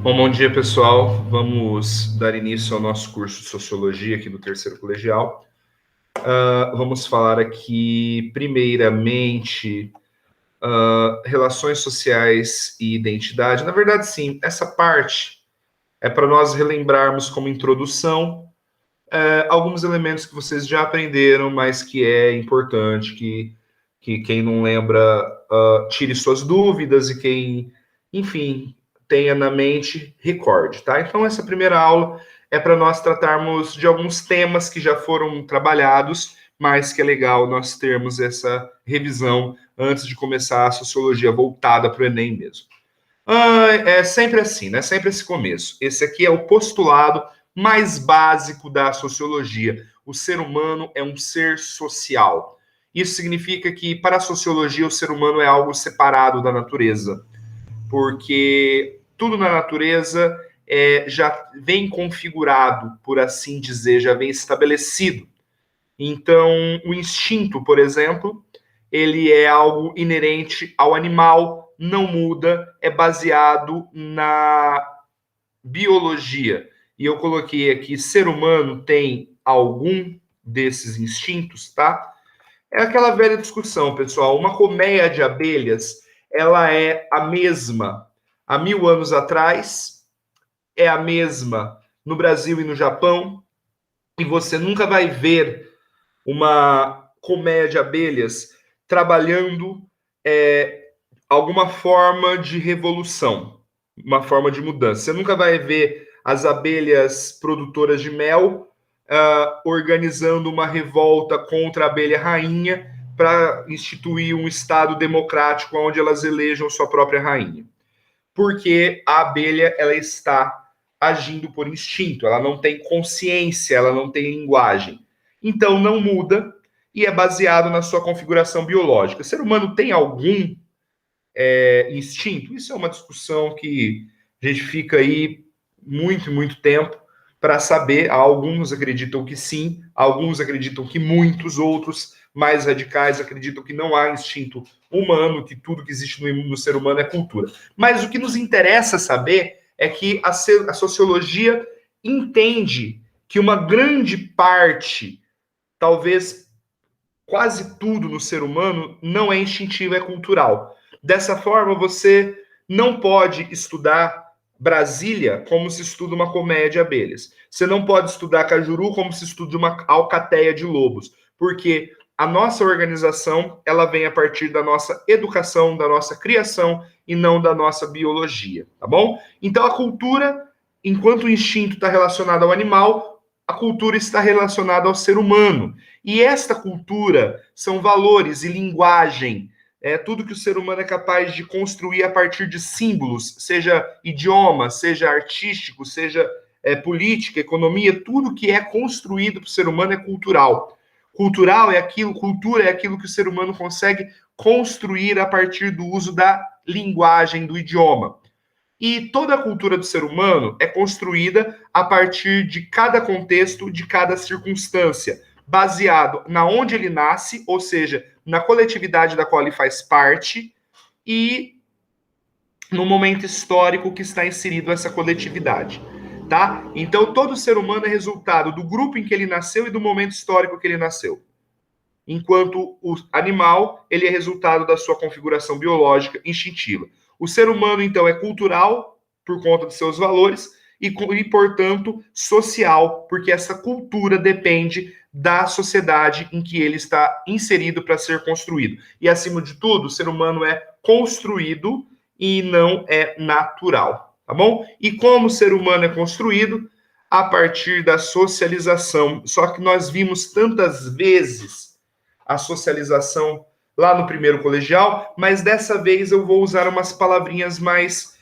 Bom dia, pessoal. Vamos dar início ao nosso curso de Sociologia aqui do terceiro colegial. Vamos falar aqui, primeiramente, relações sociais e identidade. Na verdade, sim, essa parte é para nós relembrarmos como introdução alguns elementos que vocês já aprenderam, mas que é importante que quem não lembra tire suas dúvidas e quem, enfim, tenha na mente, recorde, tá? Então, essa primeira aula é para nós tratarmos de alguns temas que já foram trabalhados, mas que é legal nós termos essa revisão antes de começar a sociologia voltada para o Enem mesmo. É sempre assim, né? Sempre esse começo. Esse aqui é o postulado mais básico da sociologia. O ser humano é um ser social. Isso significa que, para a sociologia, o ser humano é algo separado da natureza, porque tudo na natureza já vem configurado, por assim dizer, já vem estabelecido. Então, o instinto, por exemplo, ele é algo inerente ao animal, não muda, é baseado na biologia. E eu coloquei aqui, ser humano tem algum desses instintos, tá? É aquela velha discussão, pessoal. Uma colmeia de abelhas, ela é a mesma há 1000 anos atrás, é a mesma no Brasil e no Japão, e você nunca vai ver uma colmeia de abelhas trabalhando alguma forma de revolução, uma forma de mudança. Você nunca vai ver as abelhas produtoras de mel organizando uma revolta contra a abelha rainha para instituir um Estado democrático onde elas elejam sua própria rainha. Porque a abelha ela está agindo por instinto, ela não tem consciência, ela não tem linguagem. Então não muda e é baseado na sua configuração biológica. O ser humano tem algum instinto? Isso é uma discussão que a gente fica aí muito tempo para saber. Alguns acreditam que sim, alguns acreditam que muitos, outros mais radicais acreditam que não há instinto humano, que tudo que existe no ser humano é cultura. Mas o que nos interessa saber é que a sociologia entende que uma grande parte, talvez quase tudo no ser humano, não é instintivo, é cultural. Dessa forma, você não pode estudar Brasília como se estuda uma colmeia de abelhas. Você não pode estudar Cajuru como se estuda uma alcateia de lobos, porque a nossa organização ela vem a partir da nossa educação, da nossa criação e não da nossa biologia, tá bom? Então a cultura, enquanto o instinto está relacionado ao animal, a cultura está relacionada ao ser humano. E esta cultura são valores e linguagem, tudo que o ser humano é capaz de construir a partir de símbolos, seja idioma, seja artístico, seja política, economia, tudo que é construído para o ser humano é cultural. Cultura é aquilo que o ser humano consegue construir a partir do uso da linguagem, do idioma. E toda a cultura do ser humano é construída a partir de cada contexto, de cada circunstância, baseado na onde ele nasce, ou seja, na coletividade da qual ele faz parte e no momento histórico que está inserido essa coletividade, tá? Então todo ser humano é resultado do grupo em que ele nasceu e do momento histórico que ele nasceu. Enquanto o animal, ele é resultado da sua configuração biológica instintiva. O ser humano, então, é cultural por conta de seus valores e portanto, social, porque essa cultura depende da sociedade em que ele está inserido para ser construído. E, acima de tudo, o ser humano é construído e não é natural, tá bom? E como o ser humano é construído? A partir da socialização. Só que nós vimos tantas vezes a socialização lá no primeiro colegial, mas dessa vez eu vou usar umas palavrinhas mais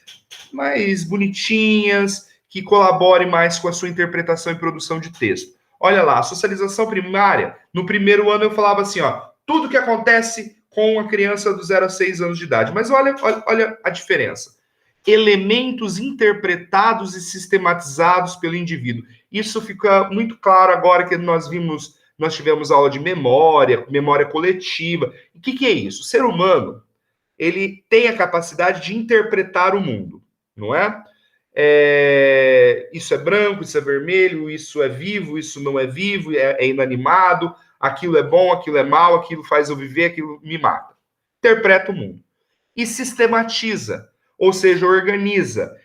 bonitinhas, que colaborem mais com a sua interpretação e produção de texto. Olha lá, a socialização primária, no primeiro ano eu falava assim, ó, tudo que acontece com a criança do 0 a 6 anos de idade. Mas olha a diferença. Elementos interpretados e sistematizados pelo indivíduo. Isso fica muito claro agora que nós tivemos aula de memória coletiva. O que é isso? O ser humano, ele tem a capacidade de interpretar o mundo, não é? Isso é branco, isso é vermelho, isso é vivo, isso não é vivo, é inanimado, aquilo é bom, aquilo é mal, aquilo faz eu viver, aquilo me mata. Interpreta o mundo. E sistematiza, ou seja, organiza.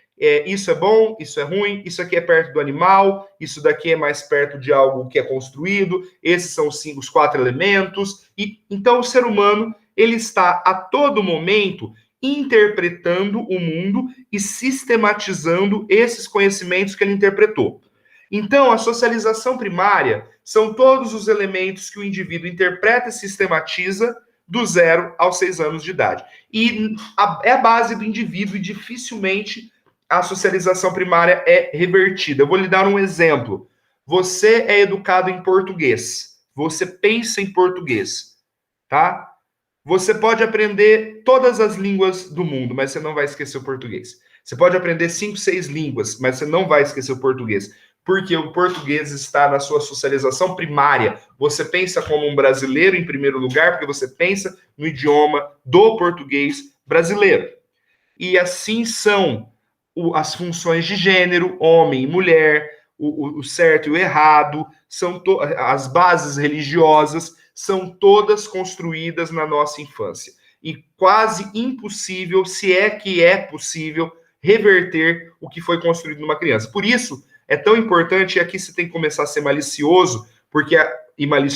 Isso é bom, isso é ruim, isso aqui é perto do animal, isso daqui é mais perto de algo que é construído, esses são os 4 elementos. E então o ser humano ele está a todo momento interpretando o mundo e sistematizando esses conhecimentos que ele interpretou. Então, a socialização primária são todos os elementos que o indivíduo interpreta e sistematiza do 0 aos 6 anos de idade. E é a base do indivíduo e dificilmente a socialização primária é revertida. Eu vou lhe dar um exemplo. Você é educado em português. Você pensa em português, tá? Você pode aprender todas as línguas do mundo, mas você não vai esquecer o português. Você pode aprender 5, 6 línguas, mas você não vai esquecer o português. Porque o português está na sua socialização primária. Você pensa como um brasileiro em primeiro lugar, porque você pensa no idioma do português brasileiro. E assim são as funções de gênero, homem e mulher, o certo e o errado, são as bases religiosas, são todas construídas na nossa infância. E quase impossível, se é que é possível, reverter o que foi construído numa criança. Por isso, é tão importante, e aqui você tem que começar a ser malicioso,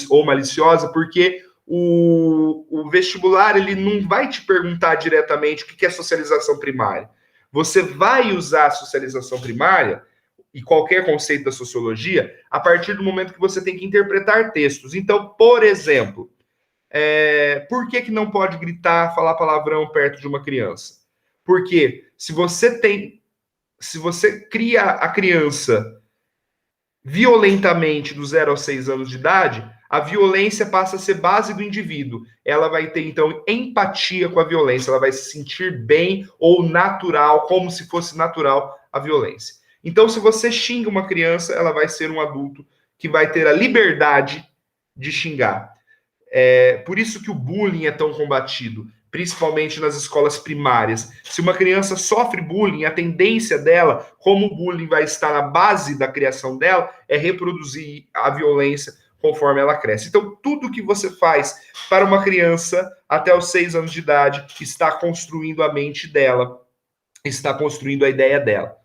ou maliciosa, porque o vestibular ele não vai te perguntar diretamente o que é socialização primária. Você vai usar a socialização primária e qualquer conceito da sociologia a partir do momento que você tem que interpretar textos. Então, por exemplo, por que não pode gritar, falar palavrão perto de uma criança? Porque se você cria a criança violentamente do 0 aos 6 anos de idade, a violência passa a ser base do indivíduo. Ela vai ter, então, empatia com a violência, ela vai se sentir bem ou natural, como se fosse natural a violência. Então, se você xinga uma criança, ela vai ser um adulto que vai ter a liberdade de xingar. Por isso que o bullying é tão combatido, principalmente nas escolas primárias. Se uma criança sofre bullying, a tendência dela, como o bullying vai estar na base da criação dela, é reproduzir a violência conforme ela cresce. Então, tudo que você faz para uma criança até os 6 anos de idade está construindo a mente dela, está construindo a ideia dela.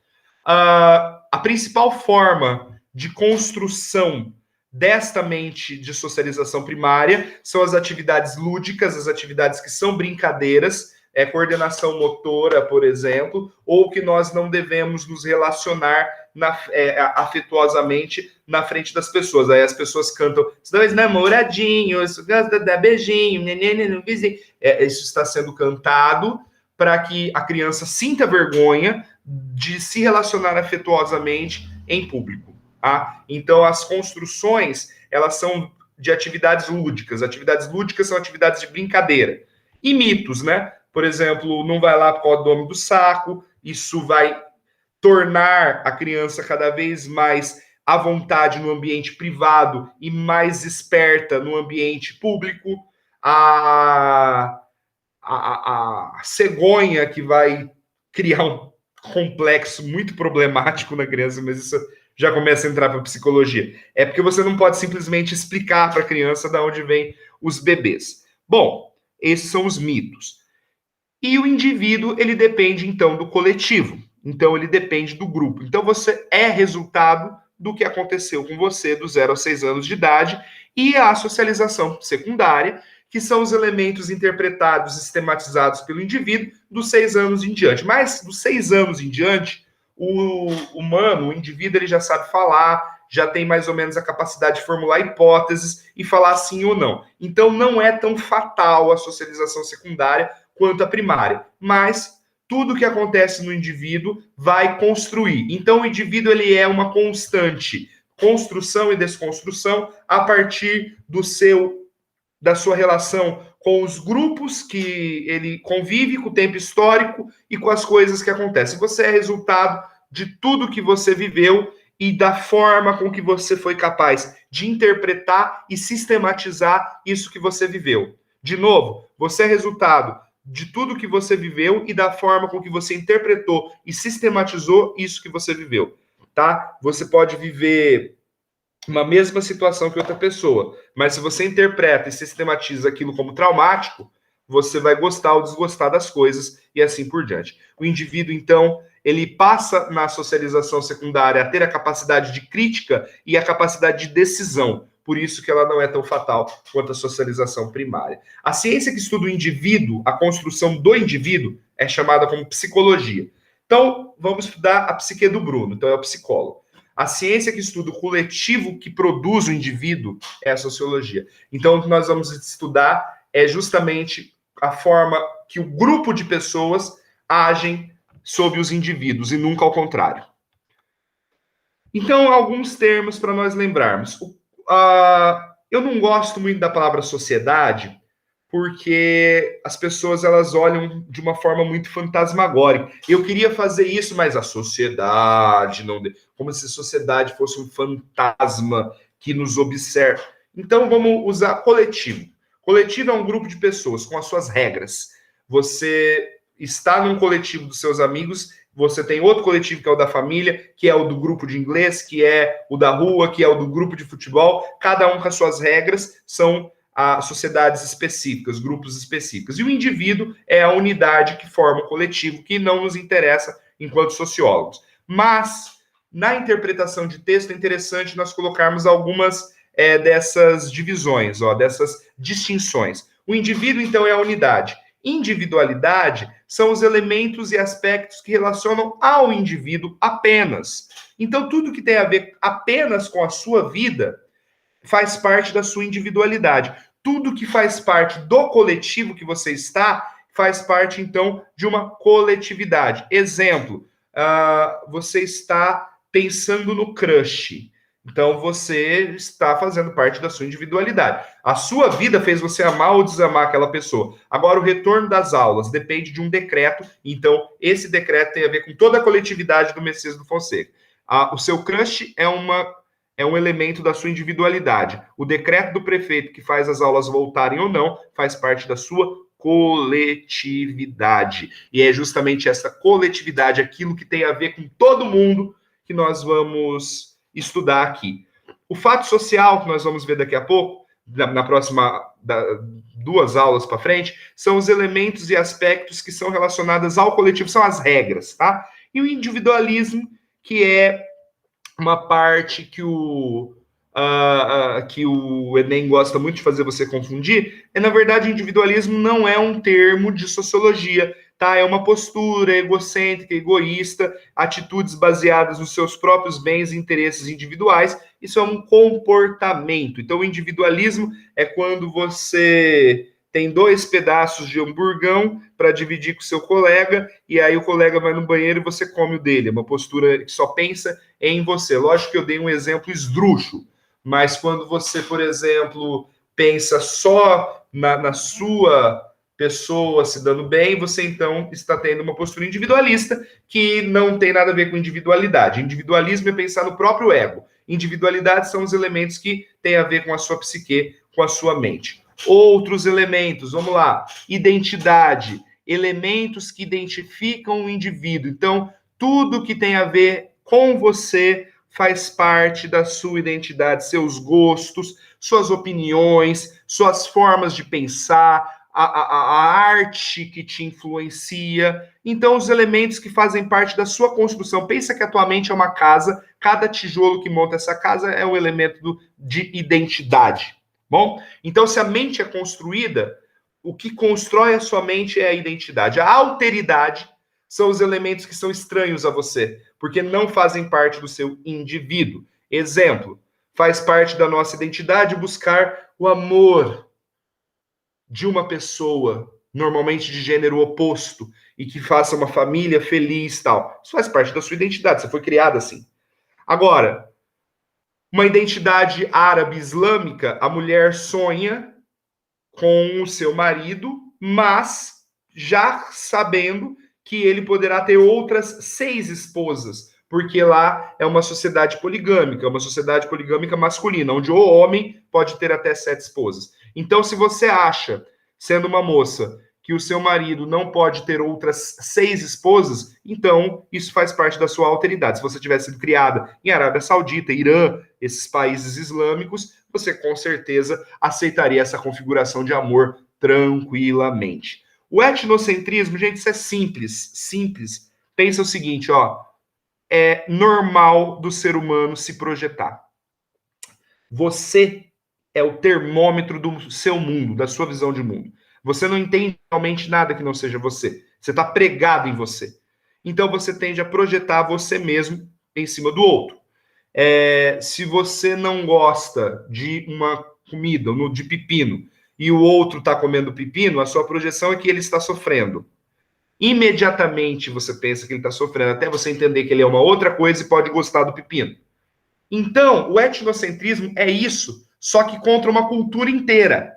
A principal forma de construção desta mente de socialização primária são as atividades lúdicas, as atividades que são brincadeiras, coordenação motora, por exemplo, ou que nós não devemos nos relacionar afetuosamente na frente das pessoas. Aí as pessoas cantam, os 2 namoradinhos, gosta de dar beijinho, neném no vizinho. Isso está sendo cantado para que a criança sinta vergonha de se relacionar afetuosamente em público. Tá? Então, as construções, elas são de atividades lúdicas. Atividades lúdicas são atividades de brincadeira. E mitos, né? Por exemplo, não vai lá por causa do nome do saco. Isso vai tornar a criança cada vez mais à vontade no ambiente privado e mais esperta no ambiente público. A cegonha que vai criar um complexo muito problemático na criança, mas isso já começa a entrar para a psicologia. É porque você não pode simplesmente explicar para a criança de onde vêm os bebês. Bom, esses são os mitos. E o indivíduo, ele depende, então, do coletivo. Então, ele depende do grupo. Então, você é resultado do que aconteceu com você do 0 aos 6 anos de idade e a socialização secundária, que são os elementos interpretados e sistematizados pelo indivíduo dos 6 anos em diante. Mas, dos 6 anos em diante, o humano, o indivíduo, ele já sabe falar, já tem mais ou menos a capacidade de formular hipóteses e falar sim ou não. Então, não é tão fatal a socialização secundária quanto a primária, mas tudo que acontece no indivíduo vai construir. Então, o indivíduo ele é uma constante construção e desconstrução a partir da sua relação com os grupos que ele convive, com o tempo histórico e com as coisas que acontecem. Você é resultado de tudo que você viveu e da forma com que você foi capaz de interpretar e sistematizar isso que você viveu. De novo, você é resultado de tudo que você viveu e da forma com que você interpretou e sistematizou isso que você viveu, tá? Você pode viver uma mesma situação que outra pessoa, mas se você interpreta e sistematiza aquilo como traumático, você vai gostar ou desgostar das coisas e assim por diante. O indivíduo, então, ele passa na socialização secundária a ter a capacidade de crítica e a capacidade de decisão. Por isso que ela não é tão fatal quanto a socialização primária. A ciência que estuda o indivíduo, a construção do indivíduo, é chamada como psicologia. Então, vamos estudar a psique do Bruno. Então, é o psicólogo. A ciência que estuda o coletivo que produz o indivíduo é a sociologia. Então, o que nós vamos estudar é justamente a forma que o grupo de pessoas agem sobre os indivíduos e nunca ao contrário. Então, alguns termos para nós lembrarmos. Eu não gosto muito da palavra sociedade, porque as pessoas elas olham de uma forma muito fantasmagórica. Eu queria fazer isso, mas a sociedade não, como se a sociedade fosse um fantasma que nos observa. Então vamos usar coletivo. Coletivo é um grupo de pessoas com as suas regras. Você está num coletivo dos seus amigos, você tem outro coletivo que é o da família, que é o do grupo de inglês, que é o da rua, que é o do grupo de futebol. Cada um com as suas regras, são a sociedades específicas, grupos específicos. E o indivíduo é a unidade que forma o coletivo, que não nos interessa enquanto sociólogos. Mas, na interpretação de texto, é interessante nós colocarmos algumas dessas divisões, dessas distinções. O indivíduo, então, é a unidade. Individualidade são os elementos e aspectos que relacionam ao indivíduo apenas. Então, tudo que tem a ver apenas com a sua vida faz parte da sua individualidade. Tudo que faz parte do coletivo que você está, faz parte, então, de uma coletividade. Exemplo, você está pensando no crush. Então, você está fazendo parte da sua individualidade. A sua vida fez você amar ou desamar aquela pessoa. Agora, o retorno das aulas depende de um decreto. Então, esse decreto tem a ver com toda a coletividade do Messias do Fonseca. O seu crush é um elemento da sua individualidade. O decreto do prefeito que faz as aulas voltarem ou não faz parte da sua coletividade. E é justamente essa coletividade, aquilo que tem a ver com todo mundo, que nós vamos estudar aqui. O fato social, que nós vamos ver daqui a pouco, na próxima 2 aulas para frente, são os elementos e aspectos que são relacionados ao coletivo, são as regras, tá? E o individualismo, que é uma parte que o Enem gosta muito de fazer você confundir, na verdade, individualismo não é um termo de sociologia, tá? É uma postura egocêntrica, egoísta, atitudes baseadas nos seus próprios bens e interesses individuais. Isso é um comportamento. Então, o individualismo é quando você tem 2 pedaços de hamburgão para dividir com o seu colega, e aí o colega vai no banheiro e você come o dele. É uma postura que só pensa em você. Lógico que eu dei um exemplo esdrúxulo, mas quando você, por exemplo, pensa só na sua pessoa se dando bem, você então está tendo uma postura individualista que não tem nada a ver com individualidade. Individualismo é pensar no próprio ego. Individualidade são os elementos que têm a ver com a sua psique, com a sua mente. Outros elementos, vamos lá, identidade, elementos que identificam o indivíduo. Então, tudo que tem a ver com você faz parte da sua identidade, seus gostos, suas opiniões, suas formas de pensar, a arte que te influencia. Então, os elementos que fazem parte da sua construção. Pensa que a tua mente é uma casa, cada tijolo que monta essa casa é um elemento de identidade. Bom, então se a mente é construída, o que constrói a sua mente é a identidade. A alteridade são os elementos que são estranhos a você, porque não fazem parte do seu indivíduo. Exemplo, faz parte da nossa identidade buscar o amor de uma pessoa, normalmente de gênero oposto, e que faça uma família feliz, tal. Isso faz parte da sua identidade, você foi criado assim. Agora, uma identidade árabe islâmica, a mulher sonha com o seu marido, mas já sabendo que ele poderá ter outras 6 esposas, porque lá é uma sociedade poligâmica masculina, onde o homem pode ter até 7 esposas. Então, se você acha, sendo uma moça, que o seu marido não pode ter outras 6 esposas, então isso faz parte da sua alteridade. Se você tivesse sido criada em Arábia Saudita, Irã, esses países islâmicos, você com certeza aceitaria essa configuração de amor tranquilamente. O etnocentrismo, gente, isso é simples, simples. Pensa o seguinte, ó, é normal do ser humano se projetar. Você é o termômetro do seu mundo, da sua visão de mundo. Você não entende realmente nada que não seja você. Você está pregado em você. Então você tende a projetar você mesmo em cima do outro. Se você não gosta de uma comida, de pepino, e o outro está comendo pepino, a sua projeção é que ele está sofrendo. Imediatamente você pensa que ele está sofrendo, até você entender que ele é uma outra coisa e pode gostar do pepino. Então, o etnocentrismo é isso, só que contra uma cultura inteira.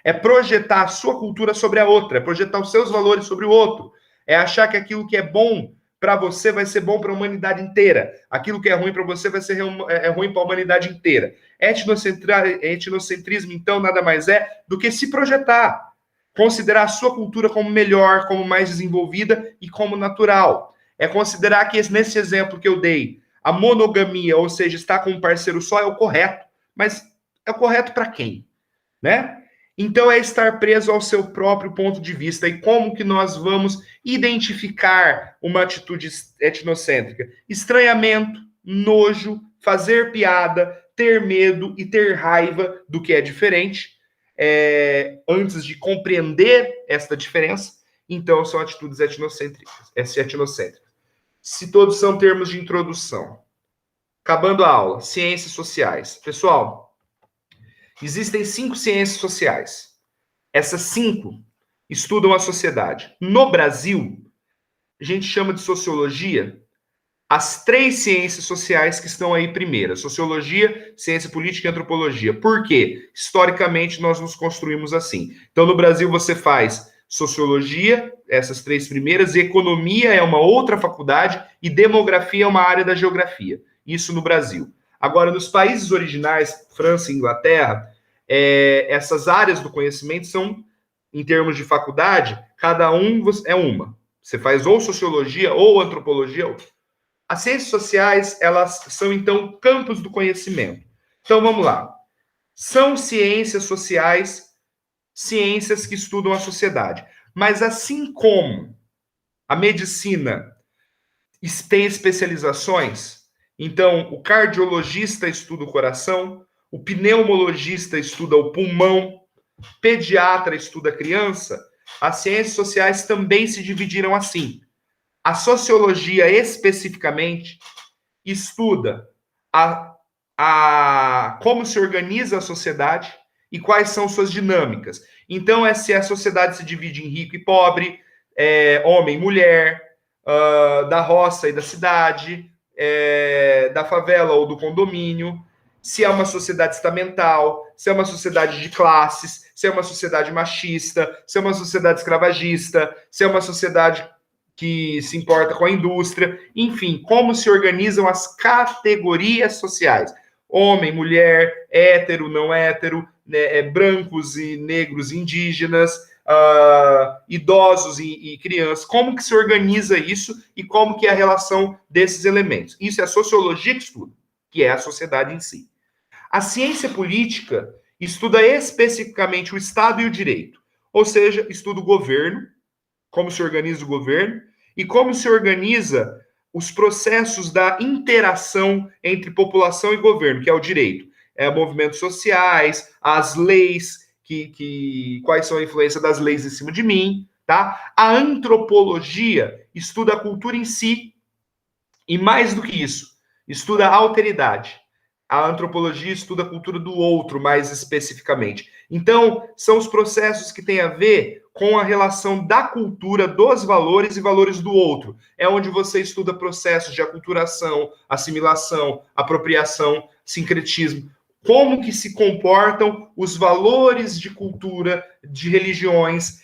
É projetar a sua cultura sobre a outra, é projetar os seus valores sobre o outro, é achar que aquilo que é bom para você vai ser bom para a humanidade inteira, aquilo que é ruim para você vai ser ruim para a humanidade inteira. Etnocentrismo, então, nada mais é do que se projetar, considerar a sua cultura como melhor, como mais desenvolvida e como natural. É considerar que nesse exemplo que eu dei, a monogamia, ou seja, estar com um parceiro só é o correto, mas é o correto para quem, né? Então é estar preso ao seu próprio ponto de vista. E como que nós vamos identificar uma atitude etnocêntrica? Estranhamento, nojo, fazer piada, ter medo e ter raiva do que é diferente, antes de compreender esta diferença. Então são atitudes etnocêntricas. Se todos são termos de introdução. Acabando a aula, ciências sociais. Pessoal, existem 5 ciências sociais. Essas 5 estudam a sociedade. No Brasil, a gente chama de sociologia as 3 ciências sociais que estão aí primeiro. Sociologia, ciência política e antropologia. Por quê? Historicamente, nós nos construímos assim. Então, no Brasil, você faz sociologia, essas 3 primeiras, e economia é uma outra faculdade, e demografia é uma área da geografia. Isso no Brasil. Agora, nos países originais, França e Inglaterra, essas áreas do conhecimento são, em termos de faculdade, cada um é uma. Você faz ou sociologia ou antropologia. As ciências sociais, elas são, então, campos do conhecimento. Então, vamos lá. São ciências sociais, ciências que estudam a sociedade. Mas, assim como a medicina tem especializações, então, o cardiologista estuda o coração, o pneumologista estuda o pulmão, o pediatra estuda a criança, as ciências sociais também se dividiram assim. A sociologia, especificamente, estuda como se organiza a sociedade e quais são suas dinâmicas. Então, se a sociedade se divide em rico e pobre, homem e mulher, da roça e da cidade, da favela ou do condomínio, se é uma sociedade estamental, se é uma sociedade de classes, se é uma sociedade machista, se é uma sociedade escravagista, se é uma sociedade que se importa com a indústria, enfim, como se organizam as categorias sociais. Homem, mulher, hétero, não hétero, né, brancos e negros, indígenas, idosos e crianças. Como que se organiza isso e como que é a relação desses elementos? Isso é a sociologia que estuda, que é a sociedade em si. A ciência política estuda especificamente o Estado e o direito, ou seja, estuda o governo, como se organiza o governo, e como se organiza os processos da interação entre população e governo, que é o direito. Movimentos sociais, as leis, quais são a influência das leis em cima de mim, tá? A antropologia estuda a cultura em si, e mais do que isso, estuda a alteridade. A antropologia estuda a cultura do outro, mais especificamente. Então, são os processos que têm a ver com a relação da cultura, dos valores e valores do outro. É onde você estuda processos de aculturação, assimilação, apropriação, sincretismo. Como que se comportam os valores de cultura, de religiões,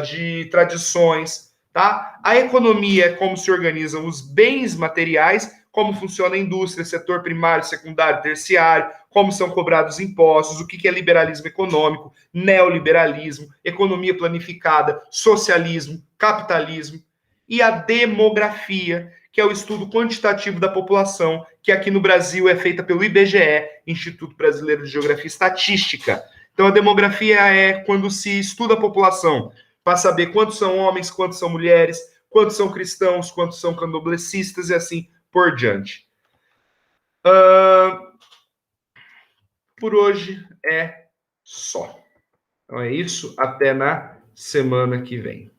de tradições, tá? A economia é como se organizam os bens materiais, como funciona a indústria, setor primário, secundário, terciário, como são cobrados impostos, o que é liberalismo econômico, neoliberalismo, economia planificada, socialismo, capitalismo, e a demografia, que é o estudo quantitativo da população, que aqui no Brasil é feita pelo IBGE, Instituto Brasileiro de Geografia e Estatística. Então, a demografia é quando se estuda a população, para saber quantos são homens, quantos são mulheres, quantos são cristãos, quantos são candomblecistas e assim por diante. Por hoje é só. Então é isso. Até na semana que vem.